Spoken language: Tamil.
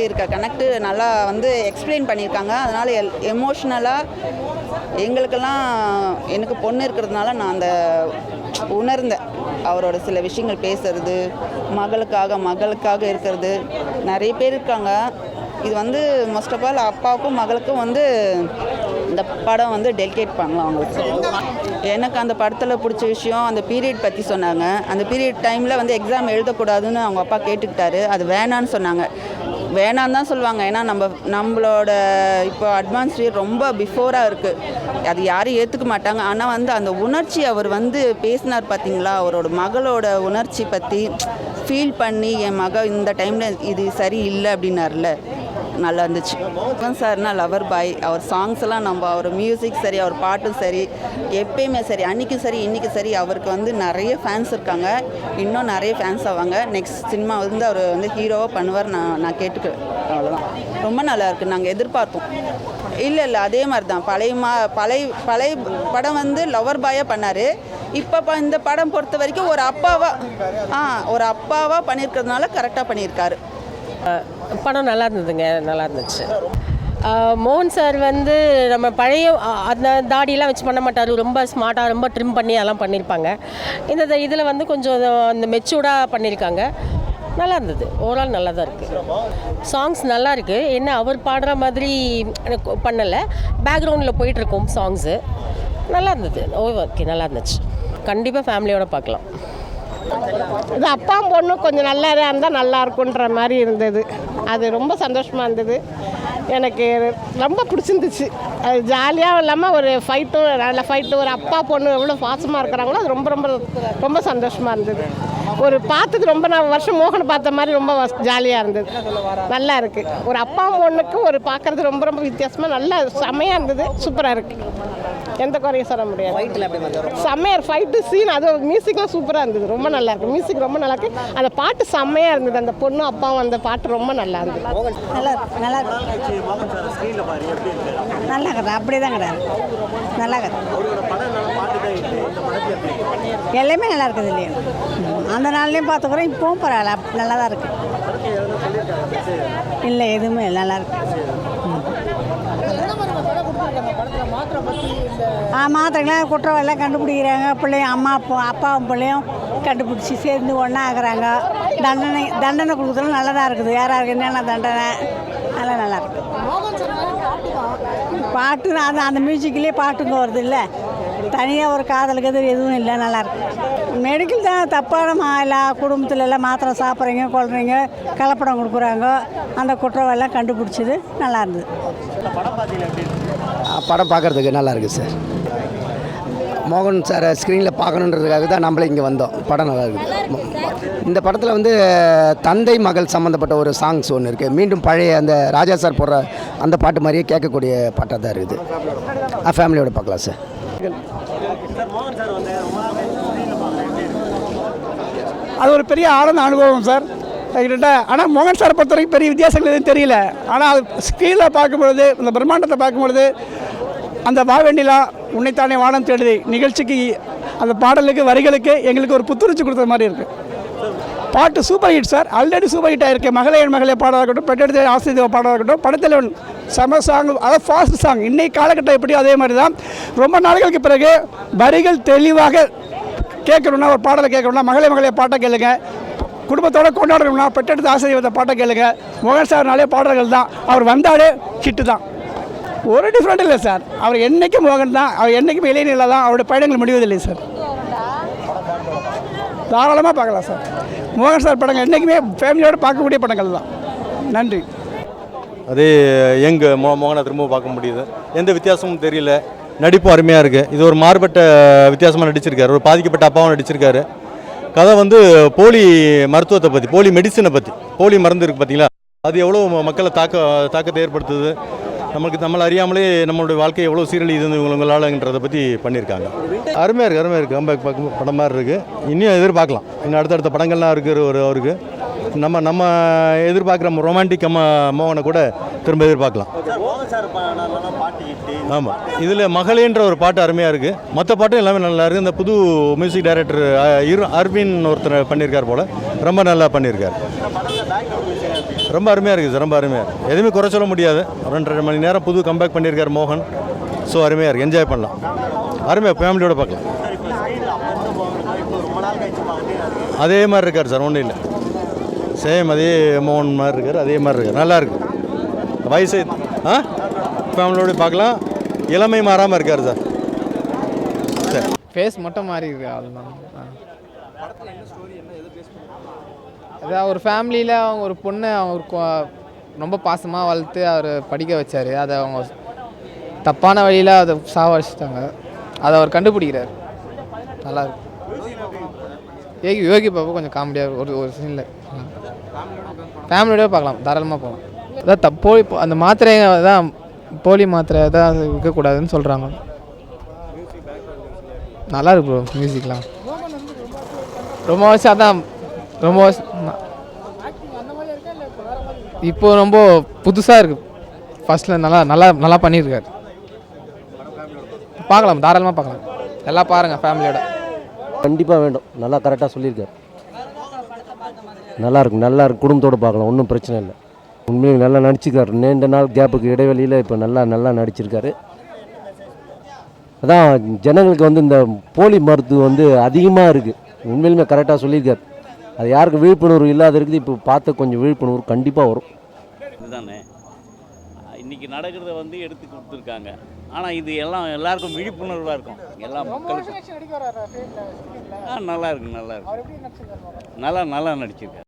இருக்க கனெக்ட் நல்லா வந்து எக்ஸ்பிளைன் பண்ணியிருக்காங்க. அதனால் எமோஷ்னலாக எங்களுக்கெல்லாம் எனக்கு பொண்ணு இருக்கிறதுனால நான் அந்த உணர்ந்தேன். அவரோட சில விஷயங்கள் பேசுறது, மகளுக்காக இருக்கிறது. நிறைய பேர் இருக்காங்க. இது வந்து மோஸ்ட் ஆஃப் ஆல் அப்பாவுக்கும் மகளுக்கும் வந்து இந்த படம் வந்து டெடிகேட் பண்ணலாம் அவங்களுக்கு. எனக்கு அந்த படத்தில் பிடிச்ச விஷயம் அந்த பீரியட் பற்றி சொன்னாங்க. அந்த பீரியட் டைமில் வந்து எக்ஸாம் எழுதக்கூடாதுன்னு அவங்க அப்பா கேட்டுக்கிட்டாரு. அது வேணான்னு சொன்னாங்க. வேணான்னு தான் சொல்லுவாங்க. ஏன்னா நம்மளோட இப்போ அட்வான்ஸ் இயர் ரொம்ப பிஃபோராக இருக்குது. அது யாரும் ஏற்றுக்க மாட்டாங்க. ஆனால் வந்து அந்த உணர்ச்சி அவர் வந்து பேசினார் பார்த்தீங்களா, அவரோட மகளோட உணர்ச்சி பற்றி ஃபீல் பண்ணி என் மக இந்த டைமில் இது சரி இல்லை அப்படின்னார்ல, நல்லா இருந்துச்சு. சார்னா லவர் பாய். அவர் சாங்ஸ் எல்லாம் அவர் மியூசிக் சரி, அவர் பாட்டும் சரி, எப்பயுமே சரி, அன்றைக்கும் சரி இன்றைக்கும் சரி, அவருக்கு வந்து நிறைய ஃபேன்ஸ் இருக்காங்க. இன்னும் நிறைய ஃபேன்ஸ் ஆவாங்க. நெக்ஸ்ட் சினிமா வந்து அவர் வந்து ஹீரோவாக பண்ணுவார் நான் கேட்டுக்கிறேன். அவ்வளோதான். ரொம்ப நல்லா இருக்குது. நாங்கள் எதிர்பார்த்தோம். இல்லை அதே மாதிரி தான் பழைய படம் வந்து லவர் பாயாக பண்ணார். இப்போ இந்த படம் பொறுத்த வரைக்கும் ஒரு அப்பாவாக பண்ணியிருக்கிறதுனால கரெக்டாக பண்ணியிருக்காரு. படம் நல்லா இருந்ததுங்க, நல்லா இருந்துச்சு. மோகன் சார் வந்து நம்ம பழைய அந்த தாடியெல்லாம் வச்சு பண்ண மாட்டார். ரொம்ப ஸ்மார்ட்டாக ரொம்ப ட்ரிம் பண்ணி அதெல்லாம் பண்ணியிருப்பாங்க. இந்த இதில் வந்து கொஞ்சம் அந்த மெச்சூர்டாக பண்ணியிருக்காங்க. நல்லா இருந்தது. ஓவரால் நல்லா தான் இருக்குது. சாங்ஸ் நல்லா இருக்குது. என்ன அவர் பாடுற மாதிரி பண்ணலை, பேக்ரவுண்டில் போயிட்டுருக்கோம் சாங்ஸு. நல்லா இருந்தது. ஓகே, நல்லா இருந்துச்சு. கண்டிப்பாக ஃபேமிலியோடு பார்க்கலாம். இது அப்பா பொண்ணு கொஞ்சம் நல்லா இருந்தால் நல்லா இருக்குன்ற மாதிரி இருந்தது. அது ரொம்ப சந்தோஷமாக இருந்தது. எனக்கு ரொம்ப பிடிச்சிருந்துச்சு. அது ஜாலியாக இல்லாமல் ஒரு நல்ல ஃபைட்டு, ஒரு அப்பா பொண்ணு எவ்வளோ பாசமாக இருக்கிறாங்களோ அது ரொம்ப ரொம்ப ரொம்ப சந்தோஷமாக இருந்தது. ஒரு பார்த்தது ரொம்ப வருஷம் மோகனை பார்த்த மாதிரி ரொம்ப ஜாலியாக இருந்தது. நல்லா இருக்குது. ஒரு அப்பா பொண்ணுக்கு ஒரு பார்க்குறது ரொம்ப ரொம்ப வித்தியாசமாக நல்லா செம்மையாக இருந்தது. சூப்பராக இருக்குது. எந்த குறையும் சொல்ல முடியாது. செம்மையாக ஃபைட்டு சீன், அது மியூசிக்லாம் சூப்பராக இருந்தது. ரொம்ப நல்லா இருக்குது. மியூசிக் ரொம்ப நல்லா இருக்குது. அந்த பாட்டு செம்மையாக இருந்தது. அந்த பொண்ணு அப்பாவும் அந்த பாட்டு ரொம்ப நல்லா இருந்தது. நல்லா நல்லா நல்லா கிடையாது. அப்படி தான் கிடையாது. நல்லா கிடையாது. எல்லாமே நல்லா இருக்குது இல்லையா? அந்த நாள்லேயும் பார்த்துக்குறோம். இப்போவும் பரவாயில்ல, நல்லா தான் இருக்குது. இல்லை எதுவுமே நல்லா இருக்குது. மாத்திரைங்களாம் குற்றவாளிலாம் கண்டுபிடிக்கிறாங்க. பிள்ளையும் அப்பாவும் பிள்ளையும் கண்டுபிடிச்சி சேர்ந்து ஒன்றா ஆகுறாங்க. தண்டனை கொடுக்குறதுலாம் நல்லா தான் இருக்குது. யாராருக்கு என்னென்ன தண்டனை நல்லா இருக்குது. பாட்டு அந்த மியூசிக்லேயே பாட்டுங்க வருது இல்லை, தனியாக ஒரு காதலுக்கு எதுவும் இல்லை. நல்லாயிருக்கு. மெடிக்கல் தான் தப்பான எல்லா குடும்பத்தில் எல்லாம் மாத்திரை சாப்பிட்றீங்க, கொள்றீங்க, கலப்படம் கொடுக்குறாங்க. அந்த குற்றவாளிலாம் கண்டுபிடிச்சது நல்லா இருந்தது. படம் பார்க்குறதுக்கு நல்லா இருக்குது சார். மோகன் சாரை ஸ்க்ரீனில் பார்க்கணுன்றதுக்காக தான் நம்மளே இங்கே வந்தோம். படம் நல்லா இருக்குது. இந்த படத்தில் வந்து தந்தை மகள் சம்மந்தப்பட்ட ஒரு சாங்ஸ் ஒன்று இருக்குது. மீண்டும் பழைய அந்த ராஜா சார் போடுற அந்த பாட்டு மாதிரியே கேட்கக்கூடிய பாட்டாக தான் இருக்குது. ஃபேமிலியோடு பார்க்கலாம் சார். அது ஒரு பெரிய ஆனந்த அனுபவம் சார் கிட்ட. ஆனால் மோகன் சாரை பொறுத்த வரைக்கும் பெரிய வித்தியாசங்கள் எதுவும் தெரியல. ஆனால் ஸ்க்ரீனில் பார்க்கும்பொழுது, அந்த பிரம்மாண்டத்தை பார்க்கும்பொழுது, அந்த வாவெண்டிலா உன்னைத்தானே வானம் தேடுது நிகழ்ச்சிக்கு, அந்த பாடலுக்கு வரிகளுக்கு எங்களுக்கு ஒரு புத்துணர்ச்சி கொடுத்த மாதிரி இருக்குது. பாட்டு super hit sir. Already super hit ஆகிருக்கு. மகளே என் மகளே பாடாக இருக்கட்டும், பெற்றெடுத்த ஆசிரியர் பாடாக இருக்கட்டும், படத்தில் செம சாங், அதாவது ஃபாஸ்ட் சாங். இன்றைக்கு காலகட்டம் எப்படியோ அதே மாதிரி தான். ரொம்ப நாட்களுக்கு பிறகு வரிகள் தெளிவாக கேட்கணுன்னா, ஒரு பாடலை கேட்கணுன்னா மகளே மகளே பாட்டை கேளுங்க. குடும்பத்தோடு கொண்டாடணும்னா பெற்றெடுத்த ஆசிரியர் பாட்டை கேளுங்க. மோகன் சார்னாலே பாடல்கள் தான். அவர் வந்தாலே ஹிட்டு தான். ஒரு டிஃப்ரெண்ட் இல்லை சார். அவர் என்றைக்கும் மோகன் தான். அவர் என்றைக்கும் இளைஞர்கள் தான். அவருடைய பயணங்கள் முடிவதில்லை சார். தாராளமாக பார்க்கலாம் சார். மோகன் சார் படங்கள் என்றைக்குமே ஃபேமிலியோடு பார்க்கக்கூடிய படங்கள் தான். நன்றி. அதே மோகனை திரும்ப பார்க்க முடியுது. எந்த வித்தியாசமும் தெரியல. நடிப்பும் அருமையாக இருக்குது. இது ஒரு மாறுபட்ட வித்தியாசமாக நடிச்சிருக்காரு. ஒரு பாதிக்கப்பட்ட அப்பாவும் நடிச்சிருக்காரு. கதை வந்து போலி மருத்துவத்தை பற்றி, போலி மெடிசனை பற்றி, போலி மருந்து இருக்குது பார்த்தீங்களா, அது எவ்வளோ மக்களை தாக்கத்தை ஏற்படுத்துது, நம்மளை அறியாமலே நம்மளுடைய வாழ்க்கை எவ்வளோ சீரழியுது இவங்களாலன்றதை பற்றி பண்ணியிருக்காங்க. அருமையாக இருக்குது. கம்பேக் படம் மாதிரி இருக்குது. இன்னும் எதிர்பார்க்கலாம். இன்னும் அடுத்தடுத்த படங்கள்லாம் இருக்குது அவருக்கு. நம்ம நம்ம எதிர்பார்க்குற ரொமான்டிக் மோகனை கூட திரும்ப எதிர்பார்க்கலாம். ஆமாம், இதில் மகளேன்ற ஒரு பாட்டு அருமையாக இருக்குது. மற்ற பாட்டும் எல்லாமே நல்லா இருக்குது. இந்த புது மியூசிக் டைரக்டர் அரவின் ஒருத்தர் பண்ணியிருக்கார் போல், ரொம்ப நல்லா பண்ணியிருக்கார். ரொம்ப அருமையாக இருக்குது சார், ரொம்ப அருமையாக இருக்குது. எதுவுமே குறை சொல்ல முடியாது. 2.5 மணி நேரம் புது கம்பேக் பண்ணியிருக்கார் மோகன். ஸோ அருமையாக இருக்குது, என்ஜாய் பண்ணலாம். அருமையாக ஃபேமிலியோடு பார்க்கலாம். அதே மாதிரி இருக்கார் சார், ஒன்றும் இல்லை. சேம் அதே மோகன் மாதிரி இருக்கார், அதே மாதிரி இருக்கார். நல்லா இருக்கு. வயசு ஃபேமிலியோடு பார்க்கலாம். இளமை மாறாமல் இருக்கார் சார். சரி, ஃபேஸ் மட்டும் மாறி இருக்கு அதுதான். அதான் ஒரு ஃபேமிலியில் அவங்க ஒரு பொண்ணை அவங்க ரொம்ப பாசமாக வளர்த்து அவர் படிக்க வச்சார். அதை அவங்க தப்பான வழியில் அதை சாவடிச்சிட்டாங்க. அதை அவர் கண்டுபிடிக்கிறார். நல்லாயிருக்கு. யோகி பாபு கொஞ்சம் காமெடியாக ஒரு சீனில் ஃபேமிலியோட பார்க்கலாம், தாராளமாக போகலாம். அதான் போலி அந்த மாத்திரை தான், போலி மாத்திரை தான் இருக்கக்கூடாதுன்னு சொல்கிறாங்க. நல்லா இருக்கு ப்ரோ மியூசிக்லாம். ரொம்ப வருஷம் அதான் ரொம்ப வருஷம் இப்போ ரொம்ப புதுசாக இருக்குது. ஃபஸ்ட்டில் நல்லா நல்லா நல்லா பண்ணியிருக்காரு. பார்க்கலாம், தாராளமாக பார்க்கலாம். எல்லாம் பாருங்கள் ஃபேமிலியோட. கண்டிப்பாக வேண்டும். நல்லா கரெக்டாக சொல்லியிருக்காரு. நல்லாயிருக்கு, நல்லாயிருக்கு. குடும்பத்தோடு பார்க்கலாம், ஒன்றும் பிரச்சனை இல்லை. உண்மையும் நல்லா நடிச்சிருக்காரு. நீண்ட நாள் கேப்புக்கு இடைவெளியில் இப்போ நல்லா நடிச்சிருக்காரு. அதான் ஜனங்களுக்கு வந்து இந்த போலி மருத்துவம் வந்து அதிகமாக இருக்குது. உண்மையிலுமே கரெக்டாக சொல்லியிருக்காரு. அது யாருக்கு விழிப்புணர்வு இல்லாத இருக்குது. இப்போ பார்த்து கொஞ்சம் விழிப்புணர்வு கண்டிப்பாக வரும். இதுதானே இன்றைக்கி நடக்கிறத வந்து எடுத்து கொடுத்துருக்காங்க. ஆனால் இது எல்லாருக்கும் விழிப்புணர்வாக இருக்கும். எல்லா மக்களுக்கும் நல்லா இருக்கு, நல்லா நடிச்சிருக்காரு.